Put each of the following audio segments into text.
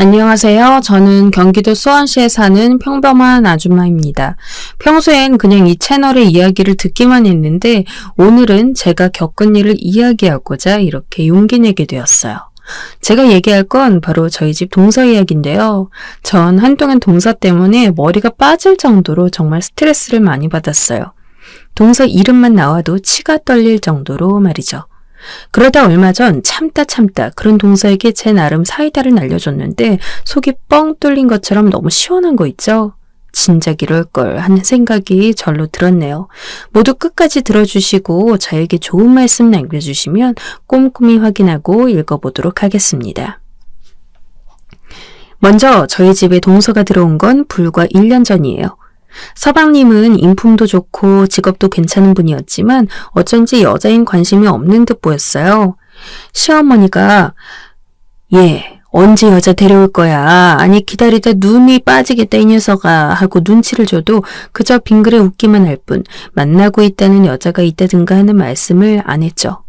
안녕하세요. 저는 경기도 수원시에 사는 평범한 아줌마입니다. 평소엔 그냥 이 채널의 이야기를 듣기만 했는데 오늘은 제가 겪은 일을 이야기하고자 이렇게 용기 내게 되었어요. 제가 얘기할 건 바로 저희 집 동서 이야기인데요. 전 한동안 동서 때문에 머리가 빠질 정도로 정말 스트레스를 많이 받았어요. 동서 이름만 나와도 치가 떨릴 정도로 말이죠. 그러다 얼마 전 참다 그런 동서에게 제 나름 사이다를 날려줬는데 속이 뻥 뚫린 것처럼 너무 시원한 거 있죠? 진작 이럴 걸 하는 생각이 절로 들었네요. 모두 끝까지 들어주시고 저에게 좋은 말씀 남겨주시면 꼼꼼히 확인하고 읽어보도록 하겠습니다. 먼저 저희 집에 동서가 들어온 건 불과 1년 전이에요. 서방님은 인품도 좋고 직업도 괜찮은 분이었지만 어쩐지 여자인 관심이 없는 듯 보였어요. 시어머니가 언제 여자 데려올 거야? 아니 기다리다 눈이 빠지겠다 이 녀석아 하고 눈치를 줘도 그저 빙그레 웃기만 할 뿐 만나고 있다는 여자가 있다든가 하는 말씀을 안 했죠.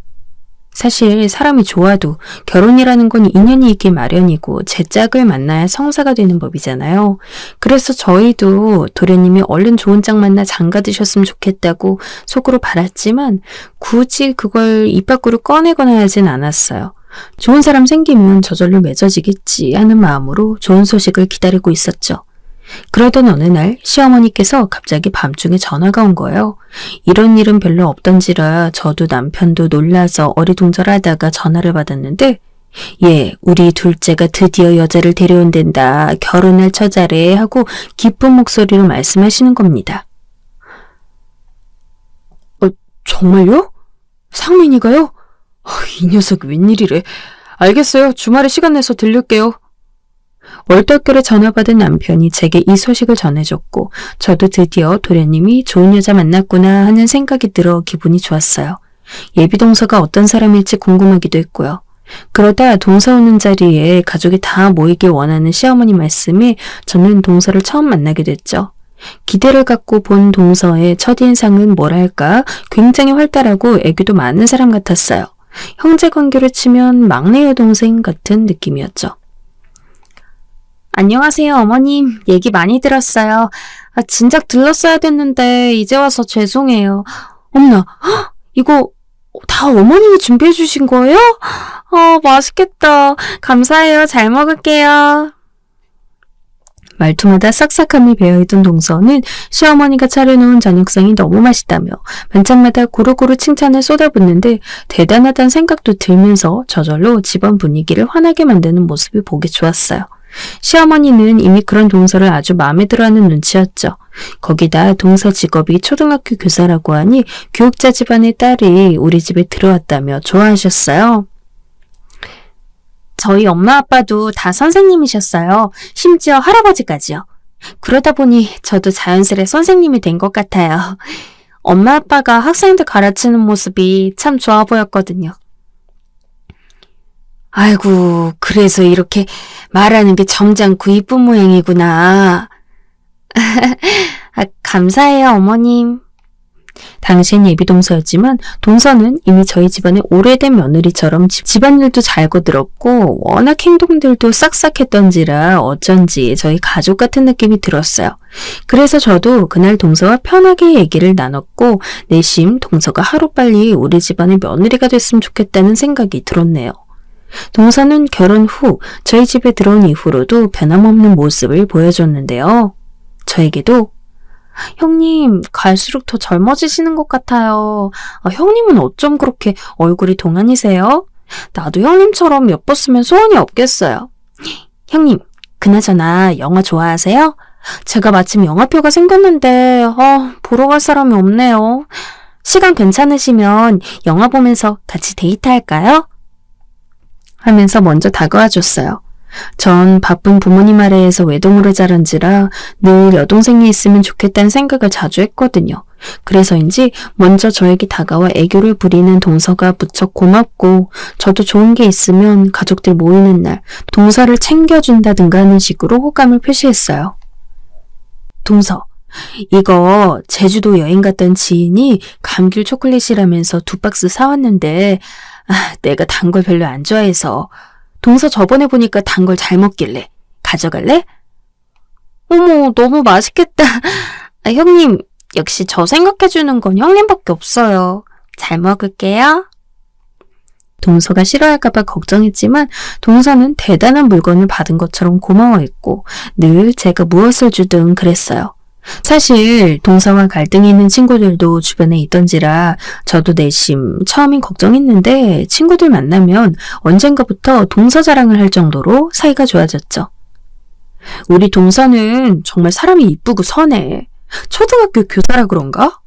사실 사람이 좋아도 결혼이라는 건 인연이 있기 마련이고 제 짝을 만나야 성사가 되는 법이잖아요. 그래서 저희도 도련님이 얼른 좋은 짝 만나 장가 드셨으면 좋겠다고 속으로 바랐지만 굳이 그걸 입 밖으로 꺼내거나 하진 않았어요. 좋은 사람 생기면 저절로 맺어지겠지 하는 마음으로 좋은 소식을 기다리고 있었죠. 그러던 어느 날 시어머니께서 갑자기 밤중에 전화가 온 거예요. 이런 일은 별로 없던지라 저도 남편도 놀라서 어리둥절하다가 전화를 받았는데 우리 둘째가 드디어 여자를 데려온댄다. 결혼할 처자래 하고 기쁜 목소리로 말씀하시는 겁니다. 정말요? 상민이가요? 이 녀석 웬일이래. 알겠어요. 주말에 시간 내서 들릴게요. 얼떨결에 전화받은 남편이 제게 이 소식을 전해줬고 저도 드디어 도련님이 좋은 여자 만났구나 하는 생각이 들어 기분이 좋았어요. 예비 동서가 어떤 사람일지 궁금하기도 했고요. 그러다 동서 오는 자리에 가족이 다 모이길 원하는 시어머니 말씀에 저는 동서를 처음 만나게 됐죠. 기대를 갖고 본 동서의 첫인상은 뭐랄까 굉장히 활달하고 애교도 많은 사람 같았어요. 형제 관계로 치면 막내 여동생 같은 느낌이었죠. 안녕하세요, 어머님. 얘기 많이 들었어요. 진작 들렀어야 됐는데 이제 와서 죄송해요. 어머나, 이거 다 어머님이 준비해 주신 거예요? 맛있겠다. 감사해요. 잘 먹을게요. 말투마다 싹싹함이 배어있던 동서는 시어머니가 차려놓은 저녁상이 너무 맛있다며 반찬마다 고루고루 칭찬을 쏟아붓는데 대단하다는 생각도 들면서 저절로 집안 분위기를 환하게 만드는 모습이 보기 좋았어요. 시어머니는 이미 그런 동서를 아주 마음에 들어하는 눈치였죠. 거기다 동서 직업이 초등학교 교사라고 하니 교육자 집안의 딸이 우리 집에 들어왔다며 좋아하셨어요. 저희 엄마 아빠도 다 선생님이셨어요. 심지어 할아버지까지요. 그러다 보니 저도 자연스레 선생님이 된 것 같아요. 엄마 아빠가 학생들 가르치는 모습이 참 좋아 보였거든요. 아이고, 그래서 이렇게 말하는 게 점잖고 이쁜 모양이구나. 감사해요, 어머님. 당신 예비동서였지만 동서는 이미 저희 집안의 오래된 며느리처럼 집안일도 잘 거들었고 워낙 행동들도 싹싹했던지라 어쩐지 저희 가족 같은 느낌이 들었어요. 그래서 저도 그날 동서와 편하게 얘기를 나눴고 내심 동서가 하루빨리 우리 집안의 며느리가 됐으면 좋겠다는 생각이 들었네요. 동서는 결혼 후 저희 집에 들어온 이후로도 변함없는 모습을 보여줬는데요. 저에게도 형님, 갈수록 더 젊어지시는 것 같아요. 형님은 어쩜 그렇게 얼굴이 동안이세요? 나도 형님처럼 예뻤으면 소원이 없겠어요. 형님, 그나저나 영화 좋아하세요? 제가 마침 영화표가 생겼는데 보러 갈 사람이 없네요. 시간 괜찮으시면 영화 보면서 같이 데이트할까요? 하면서 먼저 다가와 줬어요. 전 바쁜 부모님 아래에서 외동으로 자란지라 늘 여동생이 있으면 좋겠다는 생각을 자주 했거든요. 그래서인지 먼저 저에게 다가와 애교를 부리는 동서가 무척 고맙고 저도 좋은 게 있으면 가족들 모이는 날 동서를 챙겨준다든가 하는 식으로 호감을 표시했어요. 동서, 이거 제주도 여행 갔던 지인이 감귤 초콜릿이라면서 2박스 사왔는데 내가 단 걸 별로 안 좋아해서 동서 저번에 보니까 단 걸 잘 먹길래 가져갈래? 어머, 너무 맛있겠다. 형님, 역시 저 생각해주는 건 형님밖에 없어요. 잘 먹을게요. 동서가 싫어할까봐 걱정했지만 동서는 대단한 물건을 받은 것처럼 고마워했고 늘 제가 무엇을 주든 그랬어요. 사실 동서와 갈등이 있는 친구들도 주변에 있던지라 저도 내심 처음엔 걱정했는데 친구들 만나면 언젠가부터 동서 자랑을 할 정도로 사이가 좋아졌죠. 우리 동서는 정말 사람이 이쁘고 선해. 초등학교 교사라 그런가?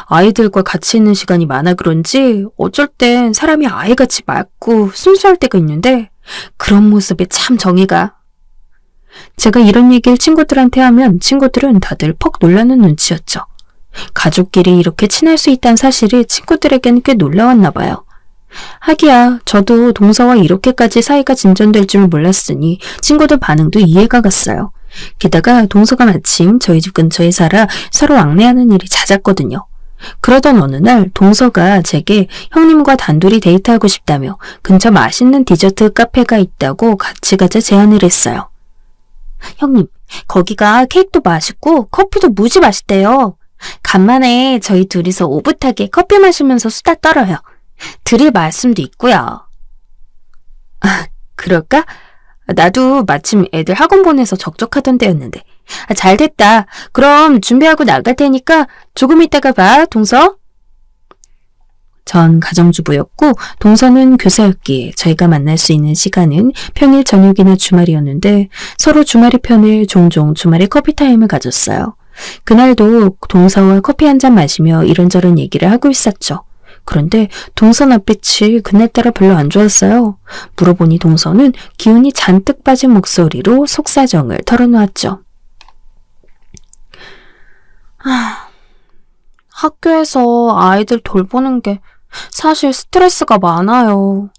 아이들과 같이 있는 시간이 많아 그런지 어쩔 땐 사람이 아이같이 맑고 순수할 때가 있는데 그런 모습에 참 정이가. 제가 이런 얘기를 친구들한테 하면 친구들은 다들 퍽 놀라는 눈치였죠. 가족끼리 이렇게 친할 수 있다는 사실이 친구들에겐 꽤 놀라웠나 봐요. 하기야 저도 동서와 이렇게까지 사이가 진전될 줄은 몰랐으니 친구들 반응도 이해가 갔어요. 게다가 동서가 마침 저희 집 근처에 살아 서로 왕래하는 일이 잦았거든요. 그러던 어느 날 동서가 제게 형님과 단둘이 데이트하고 싶다며 근처 맛있는 디저트 카페가 있다고 같이 가자 제안을 했어요. 형님, 거기가 케이크도 맛있고 커피도 무지 맛있대요. 간만에 저희 둘이서 오붓하게 커피 마시면서 수다 떨어요. 드릴 말씀도 있고요. 아, 그럴까? 나도 마침 애들 학원 보내서 적적하던 때였는데. 잘됐다. 그럼 준비하고 나갈 테니까 조금 있다가 봐, 동서. 전 가정주부였고 동서는 교사였기에 저희가 만날 수 있는 시간은 평일 저녁이나 주말이었는데 서로 주말의 편을 종종 주말에 커피타임을 가졌어요. 그날도 동서와 커피 한잔 마시며 이런저런 얘기를 하고 있었죠. 그런데 동서 낯빛이 그날따라 별로 안 좋았어요. 물어보니 동서는 기운이 잔뜩 빠진 목소리로 속사정을 털어놓았죠. 학교에서 아이들 돌보는 게 사실 스트레스가 많아요.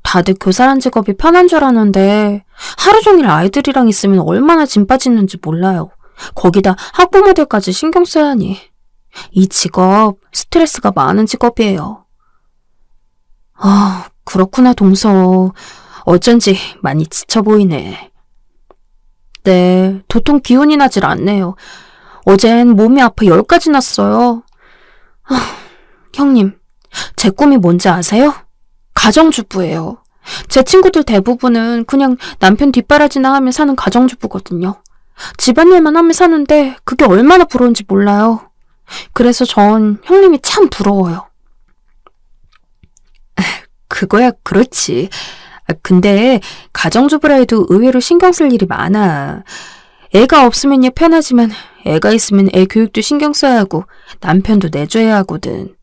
다들 교사란 직업이 편한 줄 아는데 하루 종일 아이들이랑 있으면 얼마나 짐 빠지는지 몰라요. 거기다 학부모들까지 신경 써야 하니. 이 직업 스트레스가 많은 직업이에요. 그렇구나 동서. 어쩐지 많이 지쳐 보이네. 네, 도통 기운이 나질 않네요. 어젠 몸이 아파 10가지 났어요. 형님, 제 꿈이 뭔지 아세요? 가정주부예요. 제 친구들 대부분은 그냥 남편 뒷바라지나 하며 사는 가정주부거든요. 집안일만 하며 사는데 그게 얼마나 부러운지 몰라요. 그래서 전 형님이 참 부러워요. 그거야 그렇지. 근데 가정주부라 해도 의외로 신경 쓸 일이 많아. 애가 없으면 편하지만 애가 있으면 애 교육도 신경 써야 하고 남편도 내줘야 하거든.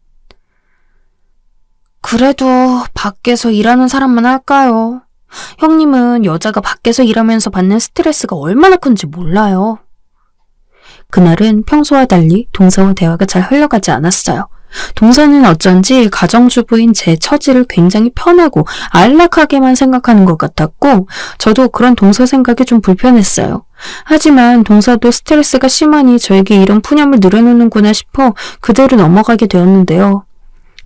그래도 밖에서 일하는 사람만 할까요? 형님은 여자가 밖에서 일하면서 받는 스트레스가 얼마나 큰지 몰라요. 그날은 평소와 달리 동서와 대화가 잘 흘러가지 않았어요. 동서는 어쩐지 가정주부인 제 처지를 굉장히 편하고 안락하게만 생각하는 것 같았고 저도 그런 동서 생각이 좀 불편했어요. 하지만 동서도 스트레스가 심하니 저에게 이런 푸념을 늘어놓는구나 싶어 그대로 넘어가게 되었는데요.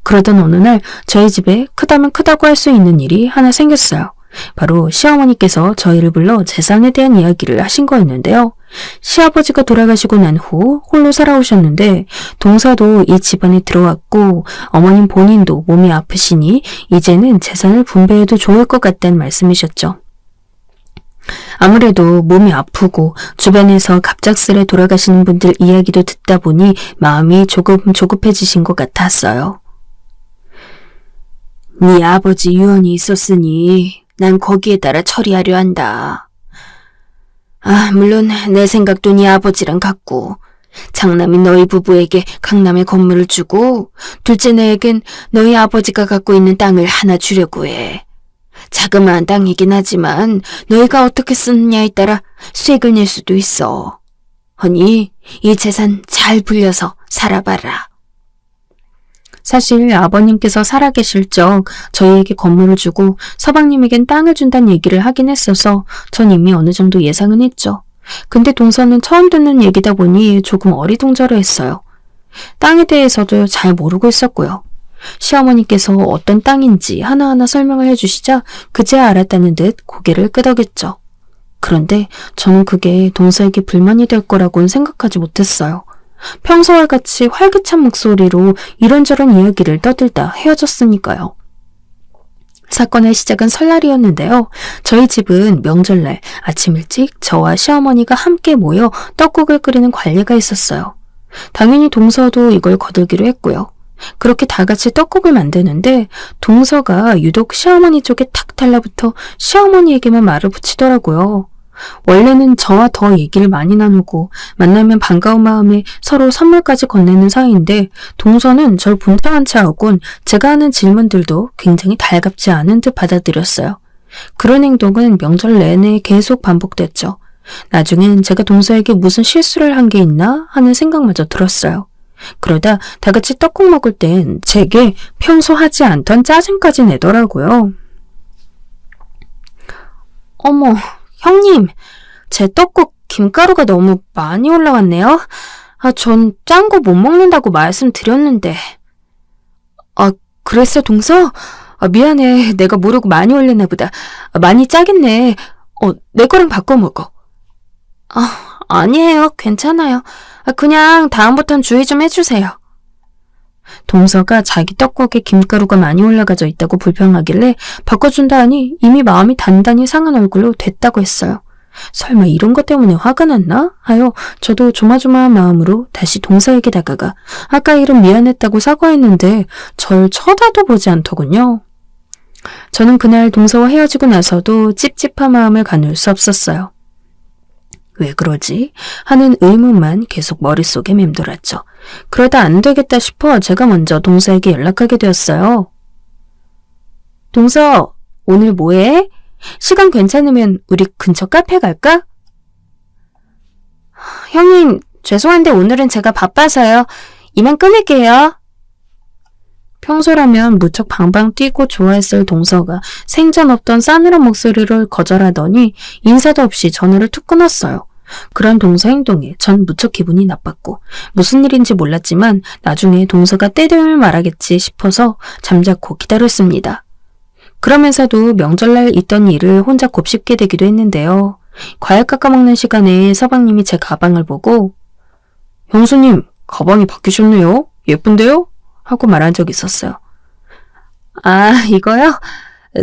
그러던 어느 날 저희 집에 크다면 크다고 할 수 있는 일이 하나 생겼어요. 바로 시어머니께서 저희를 불러 재산에 대한 이야기를 하신 거였는데요. 시아버지가 돌아가시고 난 후 홀로 살아오셨는데 동서도 이 집안에 들어왔고 어머님 본인도 몸이 아프시니 이제는 재산을 분배해도 좋을 것 같다는 말씀이셨죠. 아무래도 몸이 아프고 주변에서 갑작스레 돌아가시는 분들 이야기도 듣다 보니 마음이 조금 조급해지신 것 같았어요. 네 아버지 유언이 있었으니 난 거기에 따라 처리하려 한다. 물론 내 생각도 네 아버지랑 같고 장남인 너희 부부에게 강남에 건물을 주고 둘째 내에겐 너희 아버지가 갖고 있는 땅을 하나 주려고 해. 자그마한 땅이긴 하지만 너희가 어떻게 쓰느냐에 따라 수익을 낼 수도 있어. 허니 이 재산 잘 불려서 살아봐라. 사실 아버님께서 살아계실 적 저희에게 건물을 주고 서방님에겐 땅을 준다는 얘기를 하긴 했어서 전 이미 어느 정도 예상은 했죠. 근데 동서는 처음 듣는 얘기다 보니 조금 어리둥절해했어요. 땅에 대해서도 잘 모르고 있었고요. 시어머니께서 어떤 땅인지 하나하나 설명을 해주시자 그제야 알았다는 듯 고개를 끄덕였죠. 그런데 저는 그게 동서에게 불만이 될 거라고는 생각하지 못했어요. 평소와 같이 활기찬 목소리로 이런저런 이야기를 떠들다 헤어졌으니까요. 사건의 시작은 설날이었는데요. 저희 집은 명절날 아침 일찍 저와 시어머니가 함께 모여 떡국을 끓이는 관례가 있었어요. 당연히 동서도 이걸 거들기로 했고요. 그렇게 다 같이 떡국을 만드는데 동서가 유독 시어머니 쪽에 탁 달라붙어 시어머니에게만 말을 붙이더라고요. 원래는 저와 더 얘기를 많이 나누고 만나면 반가운 마음에 서로 선물까지 건네는 사이인데 동서는 절 본당한 채 하곤 제가 하는 질문들도 굉장히 달갑지 않은 듯 받아들였어요. 그런 행동은 명절 내내 계속 반복됐죠. 나중엔 제가 동서에게 무슨 실수를 한 게 있나 하는 생각마저 들었어요. 그러다 다 같이 떡국 먹을 땐 제게 평소 하지 않던 짜증까지 내더라고요. 어머, 형님, 제 떡국 김가루가 너무 많이 올라왔네요. 전 짠 거 못 먹는다고 말씀드렸는데. 그랬어, 동서? 미안해, 내가 모르고 많이 올렸나 보다. 많이 짜겠네. 내 거랑 바꿔 먹어. 아니에요, 괜찮아요. 그냥 다음부턴 주의 좀 해주세요. 동서가 자기 떡국에 김가루가 많이 올라가져 있다고 불평하길래 바꿔준다 하니 이미 마음이 단단히 상한 얼굴로 됐다고 했어요. 설마 이런 것 때문에 화가 났나? 하여 저도 조마조마한 마음으로 다시 동서에게 다가가 아까 일은 미안했다고 사과했는데 절 쳐다도 보지 않더군요. 저는 그날 동서와 헤어지고 나서도 찝찝한 마음을 가눌 수 없었어요. 왜 그러지? 하는 의문만 계속 머릿속에 맴돌았죠. 그러다 안 되겠다 싶어 제가 먼저 동서에게 연락하게 되었어요. 동서, 오늘 뭐해? 시간 괜찮으면 우리 근처 카페 갈까? 형님, 죄송한데 오늘은 제가 바빠서요. 이만 끊을게요. 평소라면 무척 방방 뛰고 좋아했을 동서가 생전 없던 싸늘한 목소리를 거절하더니 인사도 없이 전화를 툭 끊었어요. 그런 동서 행동에 전 무척 기분이 나빴고 무슨 일인지 몰랐지만 나중에 동서가 때되면 말하겠지 싶어서 잠자코 기다렸습니다. 그러면서도 명절날 있던 일을 혼자 곱씹게 되기도 했는데요. 과일 깎아먹는 시간에 서방님이 제 가방을 보고 형수님, 가방이 바뀌셨네요. 예쁜데요? 하고 말한 적이 있었어요. 이거요?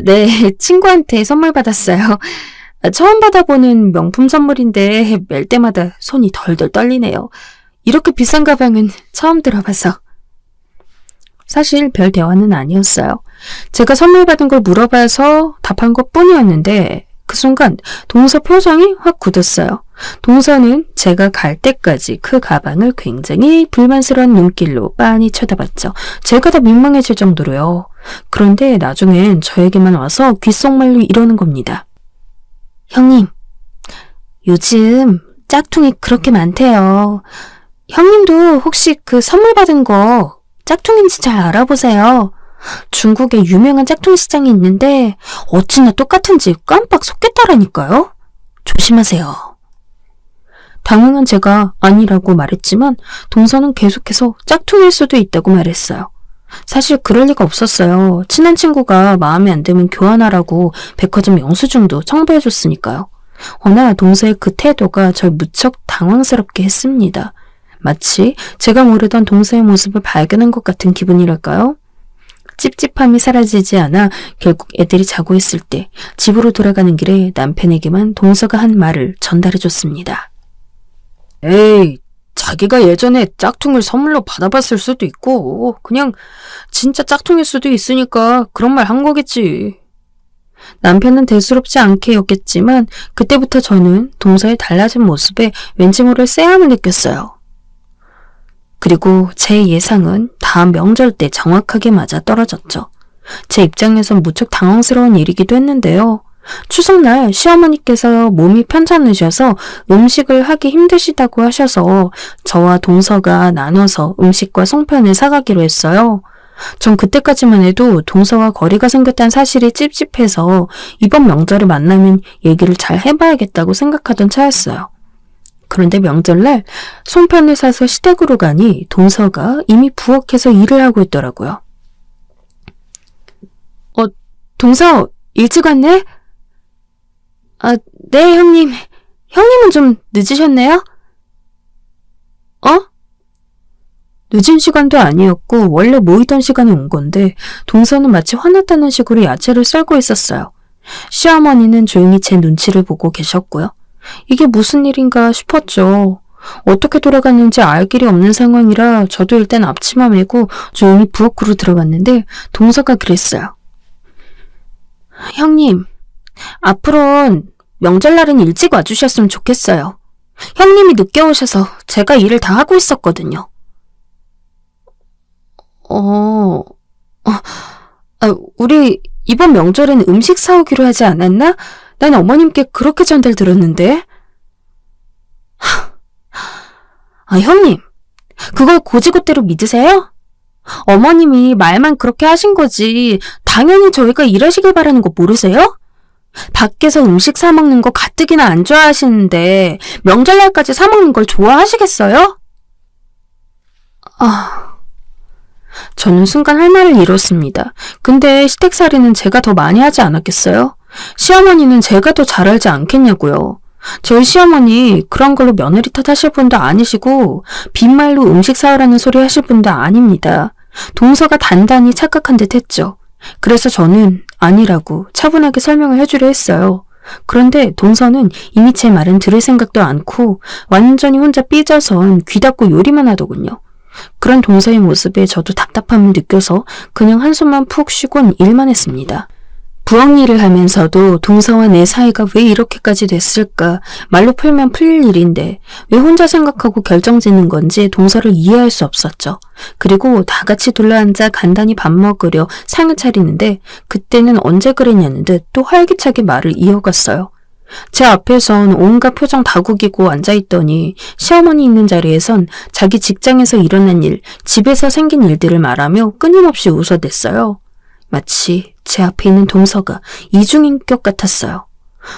네, 친구한테 선물 받았어요. 처음 받아보는 명품 선물인데 멜 때마다 손이 덜덜 떨리네요. 이렇게 비싼 가방은 처음 들어봐서. 사실 별 대화는 아니었어요. 제가 선물 받은 걸 물어봐서 답한 것 뿐이었는데 그 순간 동서 표정이 확 굳었어요. 동서는 제가 갈 때까지 그 가방을 굉장히 불만스러운 눈길로 빤히 쳐다봤죠. 제가 다 민망해질 정도로요. 그런데 나중엔 저에게만 와서 귓속말로 이러는 겁니다. 형님, 요즘 짝퉁이 그렇게 많대요. 형님도 혹시 그 선물 받은 거 짝퉁인지 잘 알아보세요. 중국에 유명한 짝퉁 시장이 있는데 어찌나 똑같은지 깜빡 속겠다라니까요. 조심하세요. 당황한 제가 아니라고 말했지만 동서는 계속해서 짝퉁일 수도 있다고 말했어요. 사실 그럴 리가 없었어요. 친한 친구가 마음에 안 들면 교환하라고 백화점 영수증도 첨부해줬으니까요. 허나 동서의 그 태도가 절 무척 당황스럽게 했습니다. 마치 제가 모르던 동서의 모습을 발견한 것 같은 기분이랄까요? 찝찝함이 사라지지 않아 결국 애들이 자고 있을 때 집으로 돌아가는 길에 남편에게만 동서가 한 말을 전달해줬습니다. 에이, 자기가 예전에 짝퉁을 선물로 받아봤을 수도 있고 그냥 진짜 짝퉁일 수도 있으니까 그런 말 한 거겠지. 남편은 대수롭지 않게 여겼지만 그때부터 저는 동서의 달라진 모습에 왠지 모를 쎄함을 느꼈어요. 그리고 제 예상은 다음 명절 때 정확하게 맞아 떨어졌죠. 제 입장에선 무척 당황스러운 일이기도 했는데요. 추석날 시어머니께서 몸이 편찮으셔서 음식을 하기 힘드시다고 하셔서 저와 동서가 나눠서 음식과 송편을 사가기로 했어요. 전 그때까지만 해도 동서와 거리가 생겼다는 사실이 찝찝해서 이번 명절에 만나면 얘기를 잘 해봐야겠다고 생각하던 차였어요. 그런데 명절날 송편을 사서 시댁으로 가니 동서가 이미 부엌에서 일을 하고 있더라고요. 동서 일찍 왔네? 네, 형님. 형님은 좀 늦으셨네요? 어? 늦은 시간도 아니었고 원래 모이던 시간에 온 건데 동서는 마치 화났다는 식으로 야채를 썰고 있었어요. 시어머니는 조용히 제 눈치를 보고 계셨고요. 이게 무슨 일인가 싶었죠. 어떻게 돌아갔는지 알 길이 없는 상황이라 저도 일단 앞치마 메고 조용히 부엌으로 들어갔는데 동서가 그랬어요. 형님, 앞으로는 명절날은 일찍 와주셨으면 좋겠어요. 형님이 늦게 오셔서 제가 일을 다 하고 있었거든요. 우리 이번 명절엔 음식 사오기로 하지 않았나? 난 어머님께 그렇게 전달 들었는데. 형님, 그걸 고지고대로 믿으세요? 어머님이 말만 그렇게 하신 거지 당연히 저희가 일하시길 바라는 거 모르세요? 밖에서 음식 사 먹는 거 가뜩이나 안 좋아하시는데 명절날까지 사 먹는 걸 좋아하시겠어요? 저는 순간 할 말을 잃었습니다. 근데 시댁살이는 제가 더 많이 하지 않았겠어요? 시어머니는 제가 더 잘 알지 않겠냐고요. 저희 시어머니 그런 걸로 며느리 탓하실 분도 아니시고 빈말로 음식 사오라는 소리 하실 분도 아닙니다. 동서가 단단히 착각한 듯 했죠. 그래서 저는 아니라고 차분하게 설명을 해주려 했어요. 그런데 동서는 이미 제 말은 들을 생각도 않고 완전히 혼자 삐져선 귀 닫고 요리만 하더군요. 그런 동서의 모습에 저도 답답함을 느껴서 그냥 한숨만 푹 쉬곤 일만 했습니다. 부엌 일을 하면서도 동서와 내 사이가 왜 이렇게까지 됐을까 말로 풀면 풀릴 일인데 왜 혼자 생각하고 결정짓는 건지 동서를 이해할 수 없었죠. 그리고 다 같이 둘러앉아 간단히 밥 먹으려 상을 차리는데 그때는 언제 그랬냐는 듯 또 활기차게 말을 이어갔어요. 제 앞에선 온갖 표정 다 구기고 앉아있더니 시어머니 있는 자리에선 자기 직장에서 일어난 일, 집에서 생긴 일들을 말하며 끊임없이 웃어댔어요. 마치 제 앞에 있는 동서가 이중인격 같았어요.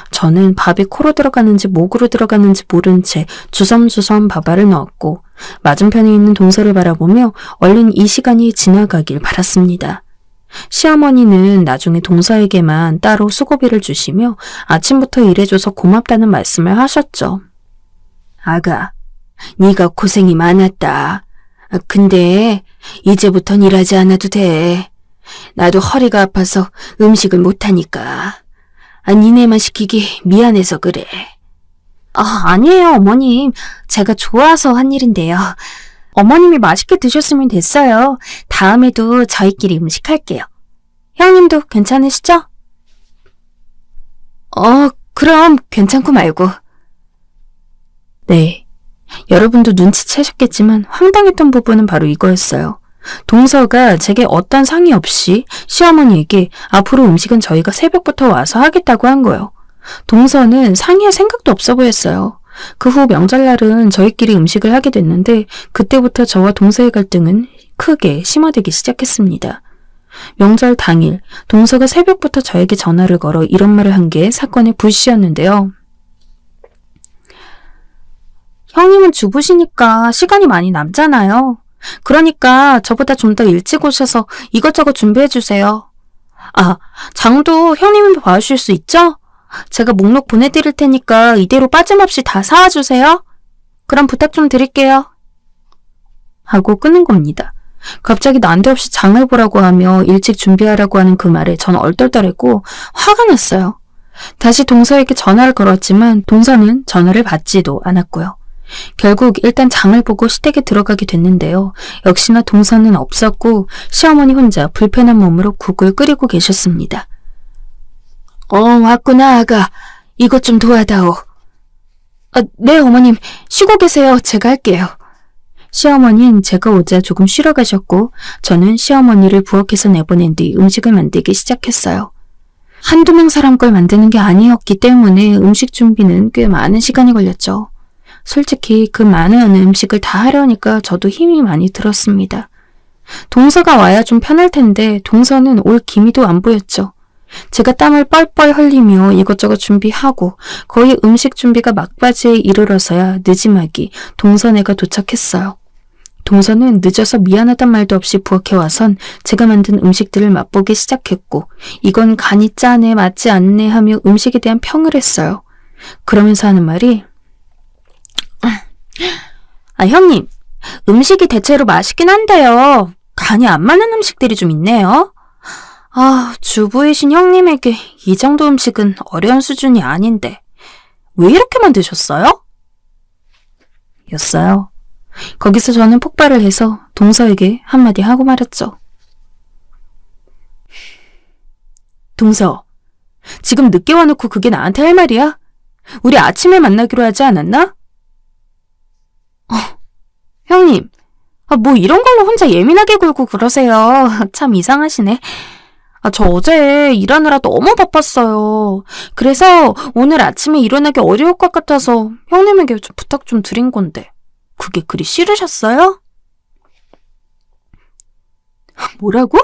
저는 밥이 코로 들어가는지 목으로 들어가는지 모른 채 주섬주섬 밥알을 넣었고 맞은편에 있는 동서를 바라보며 얼른 이 시간이 지나가길 바랐습니다. 시어머니는 나중에 동서에게만 따로 수고비를 주시며 아침부터 일해줘서 고맙다는 말씀을 하셨죠. 아가, 네가 고생이 많았다. 근데 이제부턴 일하지 않아도 돼. 나도 허리가 아파서 음식을 못하니까. 니네만 시키기 미안해서 그래. 아니에요, 어머님. 제가 좋아서 한 일인데요. 어머님이 맛있게 드셨으면 됐어요. 다음에도 저희끼리 음식할게요. 형님도 괜찮으시죠? 그럼 괜찮고 말고. 네. 여러분도 눈치채셨겠지만 황당했던 부분은 바로 이거였어요. 동서가 제게 어떤 상의 없이 시어머니에게 앞으로 음식은 저희가 새벽부터 와서 하겠다고 한 거예요. 동서는 상의할 생각도 없어 보였어요. 그 후 명절날은 저희끼리 음식을 하게 됐는데 그때부터 저와 동서의 갈등은 크게 심화되기 시작했습니다. 명절 당일 동서가 새벽부터 저에게 전화를 걸어 이런 말을 한 게 사건의 불씨였는데요. 형님은 주부시니까 시간이 많이 남잖아요. 그러니까 저보다 좀 더 일찍 오셔서 이것저것 준비해주세요. 장도 형님이 봐주실 수 있죠? 제가 목록 보내드릴 테니까 이대로 빠짐없이 다 사와주세요. 그럼 부탁 좀 드릴게요. 하고 끊은 겁니다. 갑자기 난데없이 장을 보라고 하며 일찍 준비하라고 하는 그 말에 전 얼떨떨했고 화가 났어요. 다시 동서에게 전화를 걸었지만 동서는 전화를 받지도 않았고요. 결국 일단 장을 보고 시댁에 들어가게 됐는데요. 역시나 동서는 없었고 시어머니 혼자 불편한 몸으로 국을 끓이고 계셨습니다. 왔구나 아가. 이것 좀 도와다오. 네 어머님. 쉬고 계세요. 제가 할게요. 시어머니는 제가 오자 조금 쉬러 가셨고 저는 시어머니를 부엌에서 내보낸 뒤 음식을 만들기 시작했어요. 한두 명 사람 걸 만드는 게 아니었기 때문에 음식 준비는 꽤 많은 시간이 걸렸죠. 솔직히 그 많은 음식을 다 하려니까 저도 힘이 많이 들었습니다. 동서가 와야 좀 편할 텐데 동서는 올 기미도 안 보였죠. 제가 땀을 뻘뻘 흘리며 이것저것 준비하고 거의 음식 준비가 막바지에 이르러서야 느지막이 동서네가 도착했어요. 동서는 늦어서 미안하단 말도 없이 부엌에 와선 제가 만든 음식들을 맛보기 시작했고 이건 간이 짜네 맞지 않네 하며 음식에 대한 평을 했어요. 그러면서 하는 말이 형님, 음식이 대체로 맛있긴 한데요. 간이 안 맞는 음식들이 좀 있네요. 주부이신 형님에게 이 정도 음식은 어려운 수준이 아닌데 왜 이렇게 만드셨어요? 였어요. 거기서 저는 폭발을 해서 동서에게 한마디 하고 말았죠. 동서, 지금 늦게 와놓고 그게 나한테 할 말이야? 우리 아침에 만나기로 하지 않았나? 형님, 뭐 이런 걸로 혼자 예민하게 굴고 그러세요. 참 이상하시네. 저 어제 일하느라 너무 바빴어요. 그래서 오늘 아침에 일어나기 어려울 것 같아서 형님에게 좀 부탁 좀 드린 건데 그게 그리 싫으셨어요? 뭐라고?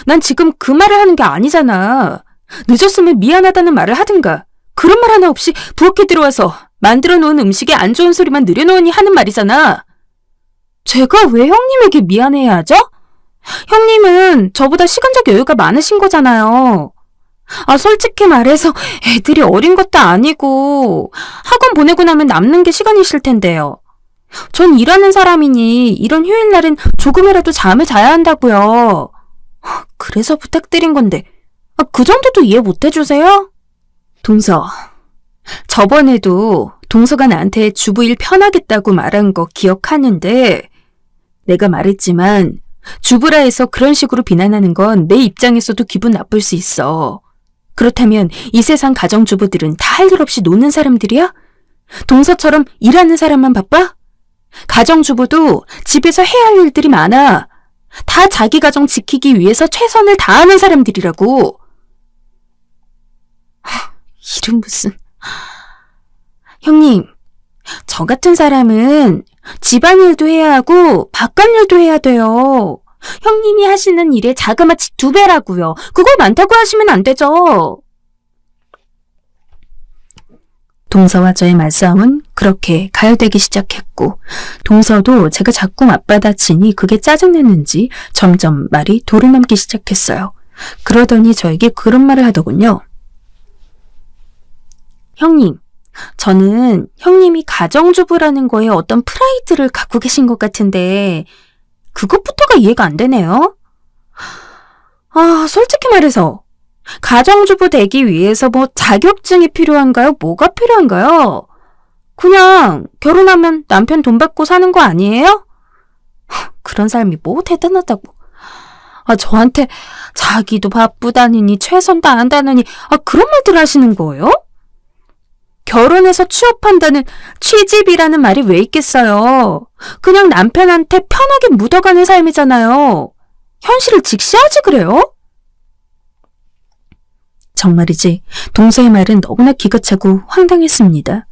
난 지금 그 말을 하는 게 아니잖아. 늦었으면 미안하다는 말을 하든가 그런 말 하나 없이 부엌에 들어와서 만들어 놓은 음식에 안 좋은 소리만 늘여놓으니 하는 말이잖아. 제가 왜 형님에게 미안해야 하죠? 형님은 저보다 시간적 여유가 많으신 거잖아요. 솔직히 말해서 애들이 어린 것도 아니고 학원 보내고 나면 남는 게 시간이실 텐데요. 전 일하는 사람이니 이런 휴일날은 조금이라도 잠을 자야 한다고요. 그래서 부탁드린 건데 그 정도도 이해 못 해주세요? 동서, 저번에도 동서가 나한테 주부일 편하겠다고 말한 거 기억하는데 내가 말했지만 주부라 해서 그런 식으로 비난하는 건 내 입장에서도 기분 나쁠 수 있어. 그렇다면 이 세상 가정주부들은 다 할 일 없이 노는 사람들이야? 동서처럼 일하는 사람만 바빠? 가정주부도 집에서 해야 할 일들이 많아. 다 자기 가정 지키기 위해서 최선을 다하는 사람들이라고. 이름 무슨... 형님, 저 같은 사람은 집안일도 해야 하고 바깥일도 해야 돼요. 형님이 하시는 일의 자그마치 2배라고요. 그걸 많다고 하시면 안 되죠. 동서와 저의 말싸움은 그렇게 가열되기 시작했고 동서도 제가 자꾸 맞받아치니 그게 짜증냈는지 점점 말이 도를 넘기 시작했어요. 그러더니 저에게 그런 말을 하더군요. 형님, 저는 형님이 가정주부라는 거에 어떤 프라이드를 갖고 계신 것 같은데 그것부터가 이해가 안 되네요. 솔직히 말해서 가정주부 되기 위해서 뭐 자격증이 필요한가요? 뭐가 필요한가요? 그냥 결혼하면 남편 돈 받고 사는 거 아니에요? 그런 삶이 뭐 대단하다고. 저한테 자기도 바쁘다느니 최선 다한다느니 그런 말들 하시는 거예요? 결혼해서 취업한다는 취집이라는 말이 왜 있겠어요? 그냥 남편한테 편하게 묻어가는 삶이잖아요. 현실을 직시하지 그래요? 정말이지 동서의 말은 너무나 기가 차고 황당했습니다.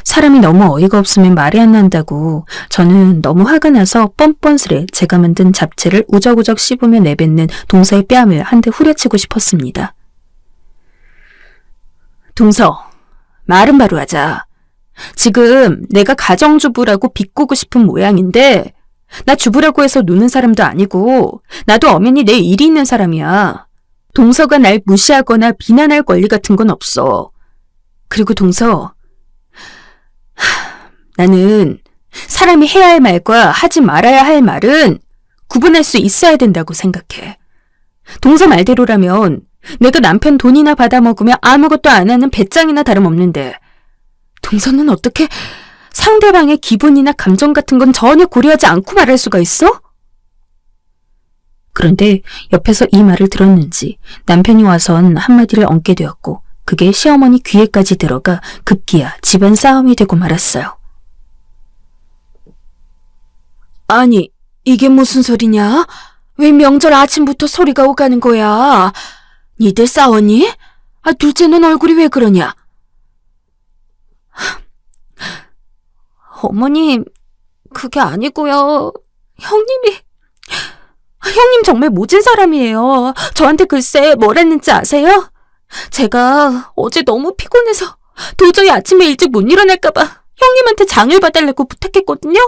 사람이 너무 어이가 없으면 말이 안 난다고 저는 너무 화가 나서 뻔뻔스레 제가 만든 잡채를 우적우적 씹으며 내뱉는 동서의 뺨을 한 대 후려치고 싶었습니다. 동서, 말은 바로 하자. 지금 내가 가정주부라고 비꼬고 싶은 모양인데 나 주부라고 해서 노는 사람도 아니고 나도 엄연히 내 일이 있는 사람이야. 동서가 날 무시하거나 비난할 권리 같은 건 없어. 그리고 동서, 나는 사람이 해야 할 말과 하지 말아야 할 말은 구분할 수 있어야 된다고 생각해. 동서 말대로라면 내가 남편 돈이나 받아먹으며 아무것도 안 하는 배짱이나 다름없는데 동서는 어떻게 상대방의 기분이나 감정 같은 건 전혀 고려하지 않고 말할 수가 있어? 그런데 옆에서 이 말을 들었는지 남편이 와선 한마디를 얹게 되었고 그게 시어머니 귀에까지 들어가 급기야 집안 싸움이 되고 말았어요. 아니, 이게 무슨 소리냐? 왜 명절 아침부터 소리가 오가는 거야? 니들 싸웠니? 둘째는 얼굴이 왜 그러냐? 어머님, 그게 아니고요. 형님 정말 모진 사람이에요. 저한테 글쎄 뭘 했는지 아세요? 제가 어제 너무 피곤해서 도저히 아침에 일찍 못 일어날까봐 형님한테 장을 봐달라고 부탁했거든요.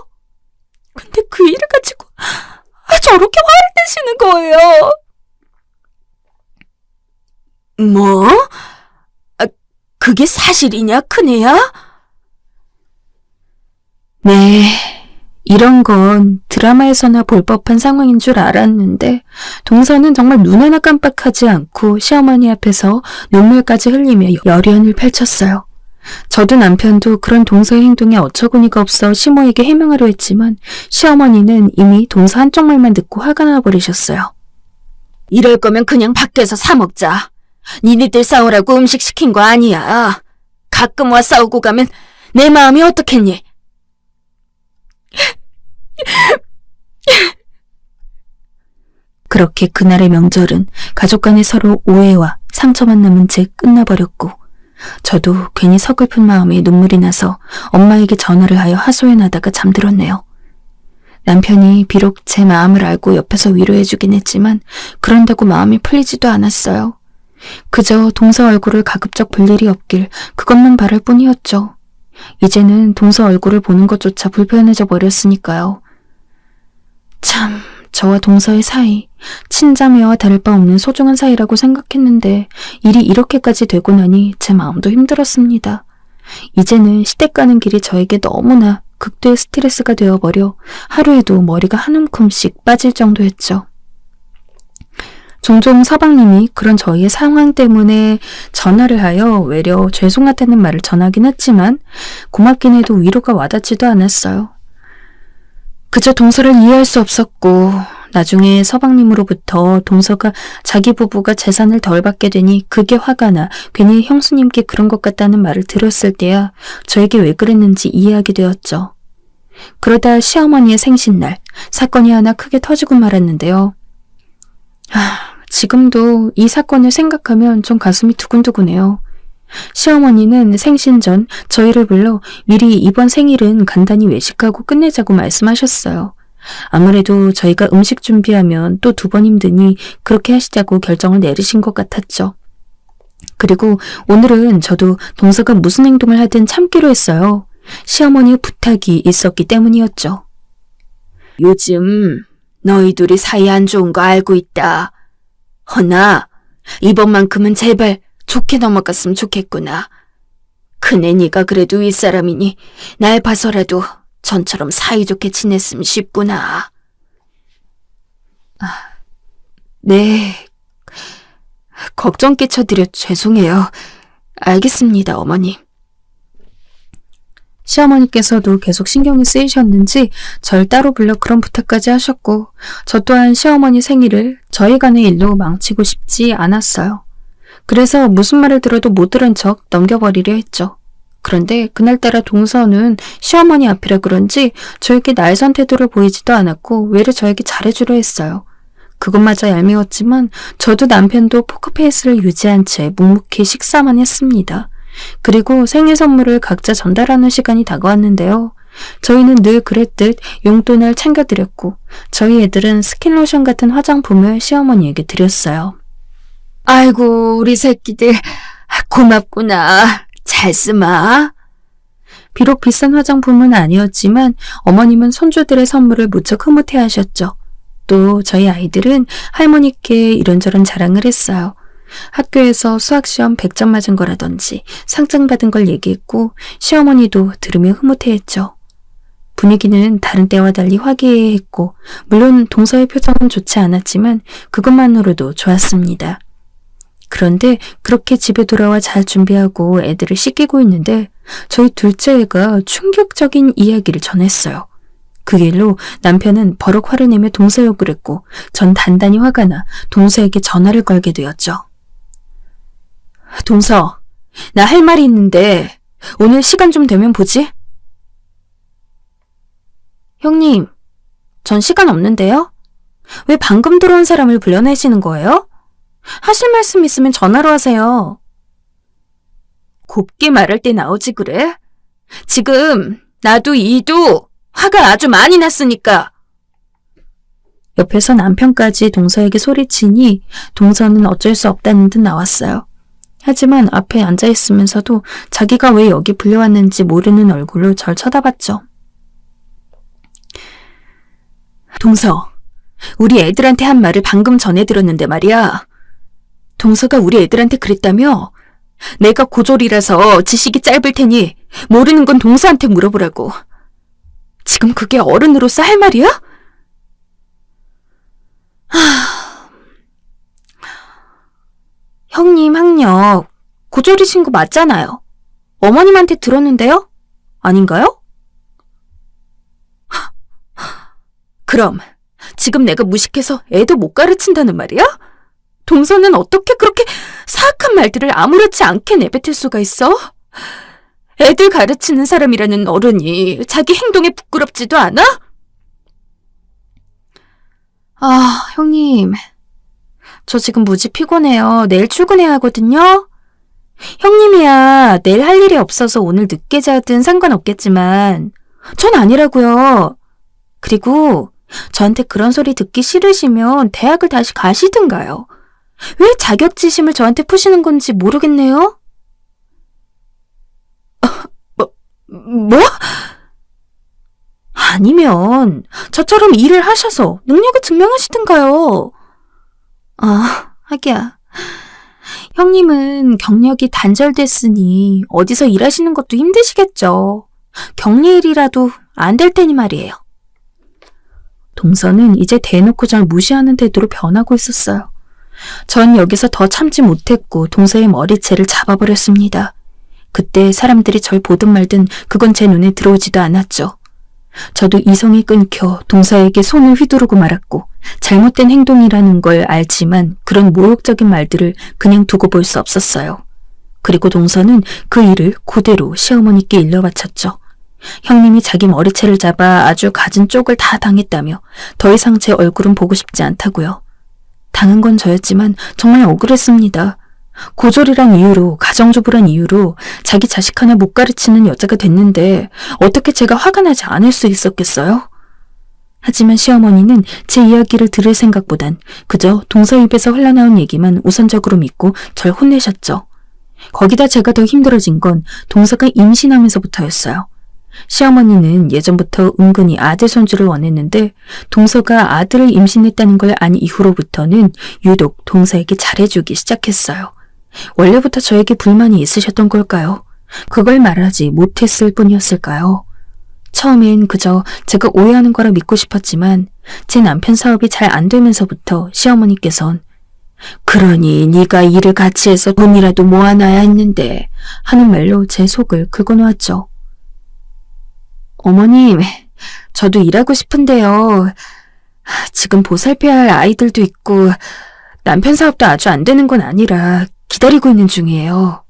근데 그 일을 가지고 저렇게 화를 내시는 거예요. 뭐? 그게 사실이냐, 큰애야? 네, 이런 건 드라마에서나 볼 법한 상황인 줄 알았는데 동서는 정말 눈 하나 깜빡하지 않고 시어머니 앞에서 눈물까지 흘리며 열연을 펼쳤어요. 저도 남편도 그런 동서의 행동에 어처구니가 없어 시모에게 해명하려 했지만 시어머니는 이미 동서 한쪽 말만 듣고 화가 나버리셨어요. 이럴 거면 그냥 밖에서 사 먹자. 니네들 싸우라고 음식 시킨 거 아니야. 가끔 와 싸우고 가면 내 마음이 어떻겠니? 그렇게 그날의 명절은 가족 간의 서로 오해와 상처만 남은 채 끝나버렸고 저도 괜히 서글픈 마음에 눈물이 나서 엄마에게 전화를 하여 하소연하다가 잠들었네요. 남편이 비록 제 마음을 알고 옆에서 위로해주긴 했지만 그런다고 마음이 풀리지도 않았어요. 그저 동서 얼굴을 가급적 볼 일이 없길 그것만 바랄 뿐이었죠. 이제는 동서 얼굴을 보는 것조차 불편해져 버렸으니까요. 참, 저와 동서의 사이, 친자매와 다를 바 없는 소중한 사이라고 생각했는데 일이 이렇게까지 되고 나니 제 마음도 힘들었습니다. 이제는 시댁 가는 길이 저에게 너무나 극도의 스트레스가 되어버려 하루에도 머리가 한 움큼씩 빠질 정도였죠. 종종 서방님이 그런 저희의 상황 때문에 전화를 하여 외려 죄송하다는 말을 전하긴 했지만 고맙긴 해도 위로가 와닿지도 않았어요. 그저 동서를 이해할 수 없었고 나중에 서방님으로부터 동서가 자기 부부가 재산을 덜 받게 되니 그게 화가 나 괜히 형수님께 그런 것 같다는 말을 들었을 때야 저에게 왜 그랬는지 이해하게 되었죠. 그러다 시어머니의 생신날 사건이 하나 크게 터지고 말았는데요. 지금도 이 사건을 생각하면 좀 가슴이 두근두근해요. 시어머니는 생신 전 저희를 불러 미리 이번 생일은 간단히 외식하고 끝내자고 말씀하셨어요. 아무래도 저희가 음식 준비하면 또 2번 힘드니 그렇게 하시자고 결정을 내리신 것 같았죠. 그리고 오늘은 저도 동서가 무슨 행동을 하든 참기로 했어요. 시어머니의 부탁이 있었기 때문이었죠. 요즘 너희 둘이 사이 안 좋은 거 알고 있다. 허나 이번만큼은 제발 좋게 넘어갔으면 좋겠구나. 큰애 니가 그래도 윗사람이니 날 봐서라도 전처럼 사이좋게 지냈으면 싶구나. 네, 걱정 끼쳐드려 죄송해요. 알겠습니다, 어머니. 시어머니께서도 계속 신경이 쓰이셨는지 절 따로 불러 그런 부탁까지 하셨고 저 또한 시어머니 생일을 저희 간의 일로 망치고 싶지 않았어요. 그래서 무슨 말을 들어도 못 들은 척 넘겨버리려 했죠. 그런데 그날따라 동서는 시어머니 앞이라 그런지 저에게 날선 태도를 보이지도 않았고 외려 저에게 잘해주려 했어요. 그것마저 얄미웠지만 저도 남편도 포크페이스를 유지한 채 묵묵히 식사만 했습니다. 그리고 생일 선물을 각자 전달하는 시간이 다가왔는데요. 저희는 늘 그랬듯 용돈을 챙겨드렸고 저희 애들은 스킨로션 같은 화장품을 시어머니에게 드렸어요. 아이고 우리 새끼들 고맙구나. 잘 쓰마. 비록 비싼 화장품은 아니었지만 어머님은 손주들의 선물을 무척 흐뭇해하셨죠. 또 저희 아이들은 할머니께 이런저런 자랑을 했어요. 학교에서 수학시험 100점 맞은 거라든지 상장 받은 걸 얘기했고 시어머니도 들으며 흐뭇해했죠. 분위기는 다른 때와 달리 화기애애했고 물론 동서의 표정은 좋지 않았지만 그것만으로도 좋았습니다. 그런데 그렇게 집에 돌아와 잘 준비하고 애들을 씻기고 있는데 저희 둘째 애가 충격적인 이야기를 전했어요. 그 일로 남편은 버럭 화를 내며 동서 욕을 했고 전 단단히 화가 나 동서에게 전화를 걸게 되었죠. 동서, 나 할 말이 있는데 오늘 시간 좀 되면 보지? 형님, 전 시간 없는데요? 왜 방금 들어온 사람을 불러내시는 거예요? 하실 말씀 있으면 전화로 하세요. 곱게 말할 때 나오지 그래? 지금 나도 이도 화가 아주 많이 났으니까. 옆에서 남편까지 동서에게 소리치니 동서는 어쩔 수 없다는 듯 나왔어요. 하지만 앞에 앉아있으면서도 자기가 왜 여기 불려왔는지 모르는 얼굴로 절 쳐다봤죠. 동서, 우리 애들한테 한 말을 방금 전해 들었는데 말이야. 동서가 우리 애들한테 그랬다며? 내가 고졸이라서 지식이 짧을 테니 모르는 건 동서한테 물어보라고. 지금 그게 어른으로서 할 말이야? 형님 학력 고졸이신 거 맞잖아요. 어머님한테 들었는데요? 아닌가요? 그럼 지금 내가 무식해서 애도 못 가르친다는 말이야? 동서는 어떻게 그렇게 사악한 말들을 아무렇지 않게 내뱉을 수가 있어? 애들 가르치는 사람이라는 어른이 자기 행동에 부끄럽지도 않아? 아, 형님. 저 지금 무지 피곤해요. 내일 출근해야 하거든요. 형님이야 내일 할 일이 없어서 오늘 늦게 자든 상관없겠지만 전 아니라고요. 그리고 저한테 그런 소리 듣기 싫으시면 대학을 다시 가시든가요. 왜 자격지심을 저한테 푸시는 건지 모르겠네요. 뭐? 아니면 저처럼 일을 하셔서 능력을 증명하시든가요. 하기야. 형님은 경력이 단절됐으니 어디서 일하시는 것도 힘드시겠죠. 격리일이라도 안 될 테니 말이에요. 동서는 이제 대놓고 절 무시하는 태도로 변하고 있었어요. 전 여기서 더 참지 못했고 동서의 머리채를 잡아버렸습니다. 그때 사람들이 절 보든 말든 그건 제 눈에 들어오지도 않았죠. 저도 이성이 끊겨 동서에게 손을 휘두르고 말았고 잘못된 행동이라는 걸 알지만 그런 모욕적인 말들을 그냥 두고 볼 수 없었어요. 그리고 동서는 그 일을 그대로 시어머니께 일러바쳤죠. 형님이 자기 머리채를 잡아 아주 갖은 쪽을 다 당했다며 더 이상 제 얼굴은 보고 싶지 않다고요. 당한 건 저였지만 정말 억울했습니다. 고졸이란 이유로, 가정주부란 이유로 자기 자식 하나 못 가르치는 여자가 됐는데 어떻게 제가 화가 나지 않을 수 있었겠어요? 하지만 시어머니는 제 이야기를 들을 생각보단 그저 동서 입에서 흘러나온 얘기만 우선적으로 믿고 절 혼내셨죠. 거기다 제가 더 힘들어진 건 동서가 임신하면서부터였어요. 시어머니는 예전부터 은근히 아들 손주를 원했는데 동서가 아들을 임신했다는 걸 안 이후로부터는 유독 동서에게 잘해주기 시작했어요. 원래부터 저에게 불만이 있으셨던 걸까요? 그걸 말하지 못했을 뿐이었을까요? 처음엔 그저 제가 오해하는 거라 믿고 싶었지만 제 남편 사업이 잘 안 되면서부터 시어머니께선 그러니 네가 일을 같이 해서 돈이라도 모아놔야 했는데 하는 말로 제 속을 긁어놓았죠. 어머님, 저도 일하고 싶은데요. 지금 보살펴야 할 아이들도 있고 남편 사업도 아주 안 되는 건 아니라 기다리고 있는 중이에요.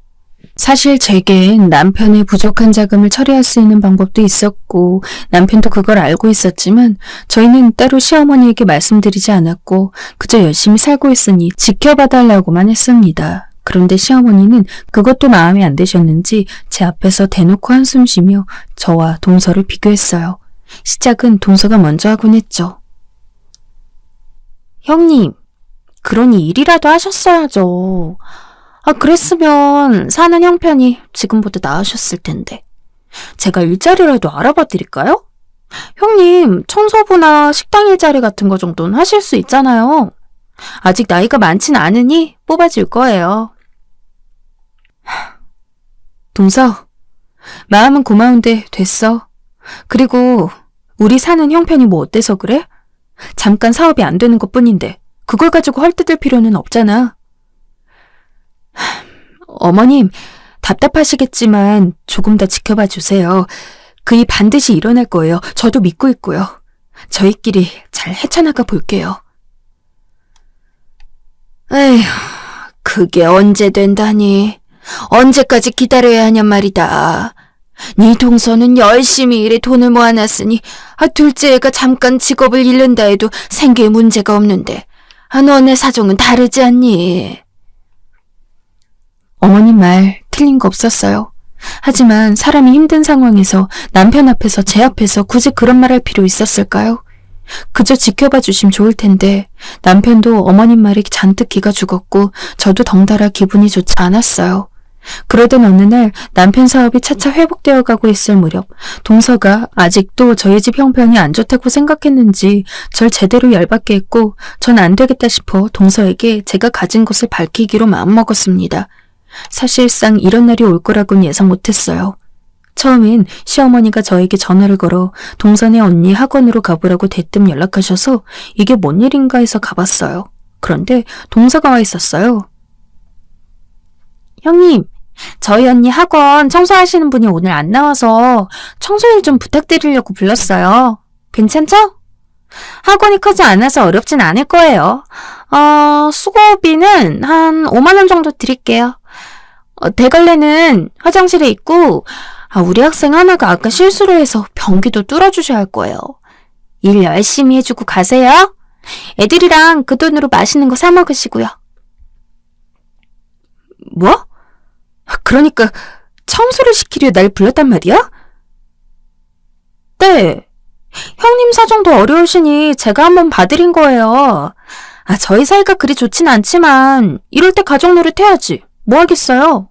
사실 제겐 남편의 부족한 자금을 처리할 수 있는 방법도 있었고 남편도 그걸 알고 있었지만 저희는 따로 시어머니에게 말씀드리지 않았고 그저 열심히 살고 있으니 지켜봐달라고만 했습니다. 그런데 시어머니는 그것도 마음에 안 드셨는지 제 앞에서 대놓고 한숨 쉬며 저와 동서를 비교했어요. 시작은 동서가 먼저 하곤 했죠. 형님, 그러니 일이라도 하셨어야죠. 그랬으면 사는 형편이 지금보다 나으셨을 텐데. 제가 일자리라도 알아봐 드릴까요? 형님, 청소부나 식당 일자리 같은 거 정도는 하실 수 있잖아요. 아직 나이가 많진 않으니 뽑아줄 거예요. 동서, 마음은 고마운데 됐어. 그리고 우리 사는 형편이 뭐 어때서 그래? 잠깐 사업이 안 되는 것뿐인데 그걸 가지고 헐뜯을 필요는 없잖아. 어머님, 답답하시겠지만 조금 더 지켜봐 주세요. 그 일 반드시 일어날 거예요. 저도 믿고 있고요. 저희끼리 잘 헤쳐나가 볼게요. 에휴, 그게 언제 된다니. 언제까지 기다려야 하냔 말이다. 네 동서는 열심히 일해 돈을 모아놨으니 둘째 애가 잠깐 직업을 잃는다 해도 생계에 문제가 없는데 너네 사정은 다르지 않니? 어머님 말 틀린 거 없었어요. 하지만 사람이 힘든 상황에서 남편 앞에서 제 앞에서 굳이 그런 말 할 필요 있었을까요? 그저 지켜봐 주시면 좋을 텐데 남편도 어머님 말에 잔뜩 기가 죽었고 저도 덩달아 기분이 좋지 않았어요. 그러던 어느 날 남편 사업이 차차 회복되어 가고 있을 무렵 동서가 아직도 저희 집 형편이 안 좋다고 생각했는지 절 제대로 열받게 했고 전 안 되겠다 싶어 동서에게 제가 가진 것을 밝히기로 마음먹었습니다. 사실상 이런 날이 올 거라고는 예상 못했어요. 처음엔 시어머니가 저에게 전화를 걸어 동선의 언니 학원으로 가보라고 대뜸 연락하셔서 이게 뭔 일인가 해서 가봤어요. 그런데 동서가 와 있었어요. 형님, 저희 언니 학원 청소하시는 분이 오늘 안 나와서 청소일 좀 부탁드리려고 불렀어요. 괜찮죠? 학원이 크지 않아서 어렵진 않을 거예요. 수고비는 한 5만 원 정도 드릴게요. 대걸레는 화장실에 있고 우리 학생 하나가 아까 실수를 해서 변기도 뚫어주셔야 할 거예요. 일 열심히 해주고 가세요. 애들이랑 그 돈으로 맛있는 거 사 먹으시고요. 뭐? 그러니까 청소를 시키려 날 불렀단 말이야? 네. 형님 사정도 어려우시니 제가 한번 봐드린 거예요. 저희 사이가 그리 좋진 않지만 이럴 때 가족 노릇 해야지. 뭐 하겠어요?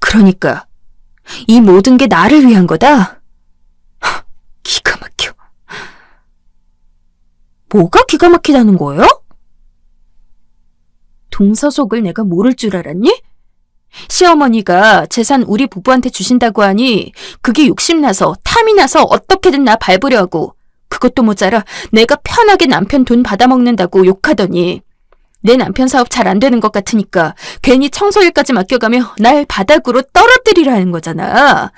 그러니까 이 모든 게 나를 위한 거다? 기가 막혀. 뭐가 기가 막히다는 거예요? 동서속을 내가 모를 줄 알았니? 시어머니가 재산 우리 부부한테 주신다고 하니 그게 욕심나서 탐이 나서 어떻게든 나 밟으려 하고 그것도 모자라 내가 편하게 남편 돈 받아먹는다고 욕하더니 내 남편 사업 잘 안 되는 것 같으니까 괜히 청소일까지 맡겨가며 날 바닥으로 떨어뜨리라는 거잖아.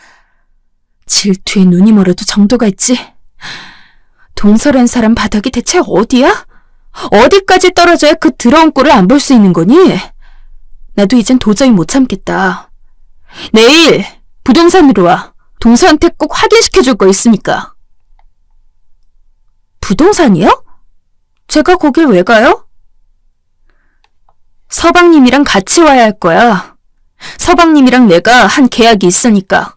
질투에 눈이 멀어도 정도가 있지. 동서란 사람 바닥이 대체 어디야? 어디까지 떨어져야 그 더러운 꼴을 안 볼 수 있는 거니? 나도 이젠 도저히 못 참겠다. 내일 부동산으로 와. 동서한테 꼭 확인시켜줄 거 있으니까. 부동산이요? 제가 거길 왜 가요? 서방님이랑 같이 와야 할 거야. 서방님이랑 내가 한 계약이 있으니까.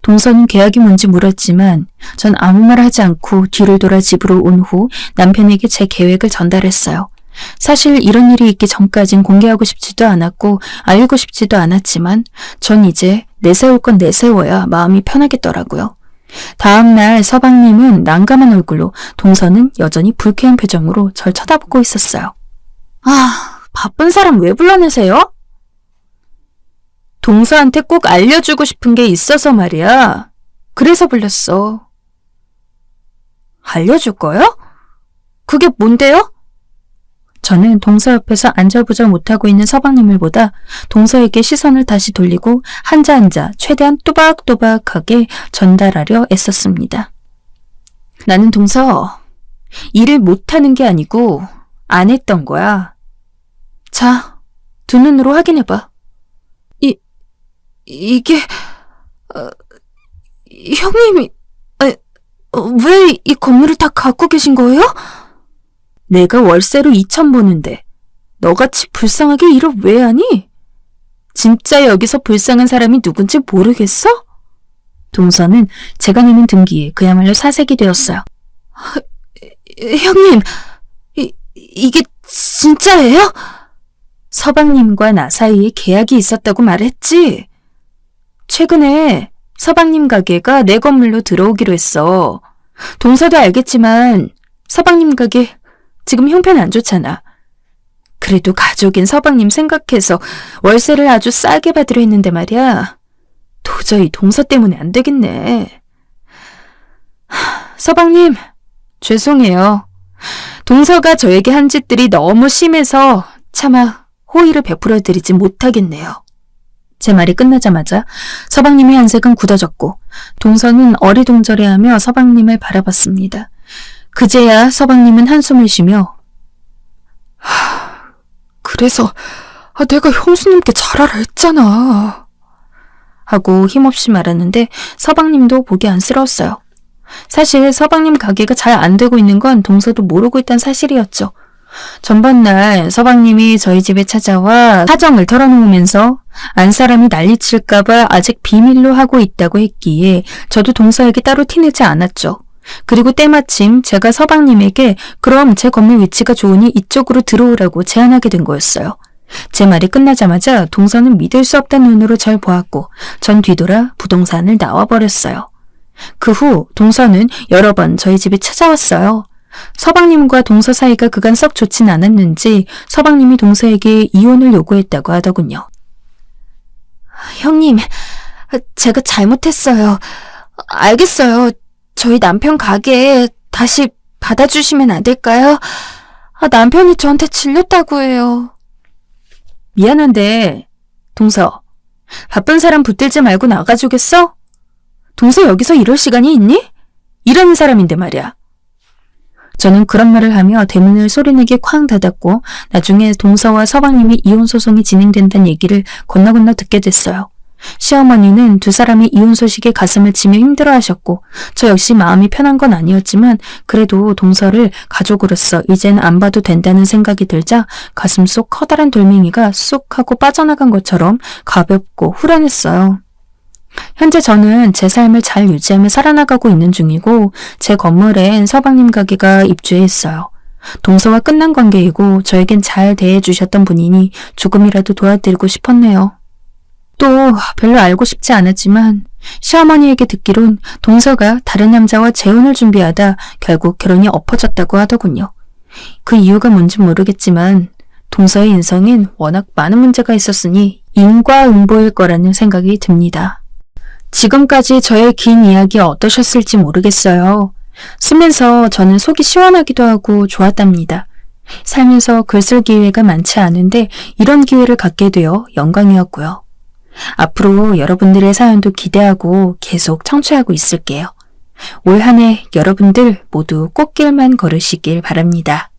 동서는 계약이 뭔지 물었지만 전 아무 말 하지 않고 뒤를 돌아 집으로 온 후 남편에게 제 계획을 전달했어요. 사실 이런 일이 있기 전까진 공개하고 싶지도 않았고 알리고 싶지도 않았지만 전 이제 내세울 건 내세워야 마음이 편하겠더라고요. 다음날 서방님은 난감한 얼굴로, 동서는 여전히 불쾌한 표정으로 절 쳐다보고 있었어요. 바쁜 사람 왜 불러내세요? 동서한테 꼭 알려주고 싶은 게 있어서 말이야. 그래서 불렀어. 알려줄 거요? 그게 뭔데요? 저는 동서 옆에서 안절부절 못하고 있는 서방님을 보다 동서에게 시선을 다시 돌리고 한자 한자 최대한 또박또박하게 전달하려 애썼습니다. 나는 동서, 일을 못하는 게 아니고 안 했던 거야. 자, 두 눈으로 확인해봐. 이게 형님이 왜 이 건물을 다 갖고 계신 거예요? 내가 월세로 2천 버는데 너같이 불쌍하게 일을 왜 하니? 진짜 여기서 불쌍한 사람이 누군지 모르겠어? 동서는 제가 내민 등기에 그야말로 사색이 되었어요. 형님, 이게 진짜예요? 서방님과 나 사이에 계약이 있었다고 말했지? 최근에 서방님 가게가 내 건물로 들어오기로 했어. 동서도 알겠지만 서방님 가게 지금 형편 안 좋잖아. 그래도 가족인 서방님 생각해서 월세를 아주 싸게 받으려 했는데 말이야. 도저히 동서 때문에 안 되겠네. 서방님, 죄송해요. 동서가 저에게 한 짓들이 너무 심해서 차마 호의를 베풀어 드리지 못하겠네요. 제 말이 끝나자마자 서방님의 한색은 굳어졌고 동서는 어리둥절해하며 서방님을 바라봤습니다. 그제야 서방님은 한숨을 쉬며 그래서 내가 형수님께 잘하라 했잖아 하고 힘없이 말하는데 서방님도 보기 안쓰러웠어요. 사실 서방님 가게가 잘 안 되고 있는 건 동서도 모르고 있던 사실이었죠. 전번날 서방님이 저희 집에 찾아와 사정을 털어놓으면서 안사람이 난리칠까봐 아직 비밀로 하고 있다고 했기에 저도 동서에게 따로 티내지 않았죠. 그리고 때마침 제가 서방님에게 그럼 제 건물 위치가 좋으니 이쪽으로 들어오라고 제안하게 된 거였어요. 제 말이 끝나자마자 동서는 믿을 수 없다는 눈으로 절 보았고 전 뒤돌아 부동산을 나와버렸어요. 그 후 동서는 여러 번 저희 집에 찾아왔어요. 서방님과 동서 사이가 그간 썩 좋진 않았는지 서방님이 동서에게 이혼을 요구했다고 하더군요. 형님, 제가 잘못했어요. 알겠어요. 저희 남편 가게에 다시 받아주시면 안 될까요? 남편이 저한테 질렸다고 해요. 미안한데 동서, 바쁜 사람 붙들지 말고 나가주겠어? 동서 여기서 이럴 시간이 있니? 일하는 사람인데 말이야. 저는 그런 말을 하며 대문을 소리내게 쾅 닫았고 나중에 동서와 서방님이 이혼 소송이 진행된다는 얘기를 건너 듣게 됐어요. 시어머니는 두 사람이 이혼 소식에 가슴을 치며 힘들어하셨고 저 역시 마음이 편한 건 아니었지만 그래도 동서를 가족으로서 이젠 안 봐도 된다는 생각이 들자 가슴 속 커다란 돌멩이가 쑥 하고 빠져나간 것처럼 가볍고 후련했어요. 현재 저는 제 삶을 잘 유지하며 살아나가고 있는 중이고 제 건물엔 서방님 가게가 입주해 있어요. 동서와 끝난 관계이고 저에겐 잘 대해주셨던 분이니 조금이라도 도와드리고 싶었네요. 또 별로 알고 싶지 않았지만 시어머니에게 듣기론 동서가 다른 남자와 재혼을 준비하다 결국 결혼이 엎어졌다고 하더군요. 그 이유가 뭔지 모르겠지만 동서의 인성엔 워낙 많은 문제가 있었으니 인과응보일 거라는 생각이 듭니다. 지금까지 저의 긴 이야기 어떠셨을지 모르겠어요. 쓰면서 저는 속이 시원하기도 하고 좋았답니다. 살면서 글 쓸 기회가 많지 않은데 이런 기회를 갖게 되어 영광이었고요. 앞으로 여러분들의 사연도 기대하고 계속 청취하고 있을게요. 올 한 해 여러분들 모두 꽃길만 걸으시길 바랍니다.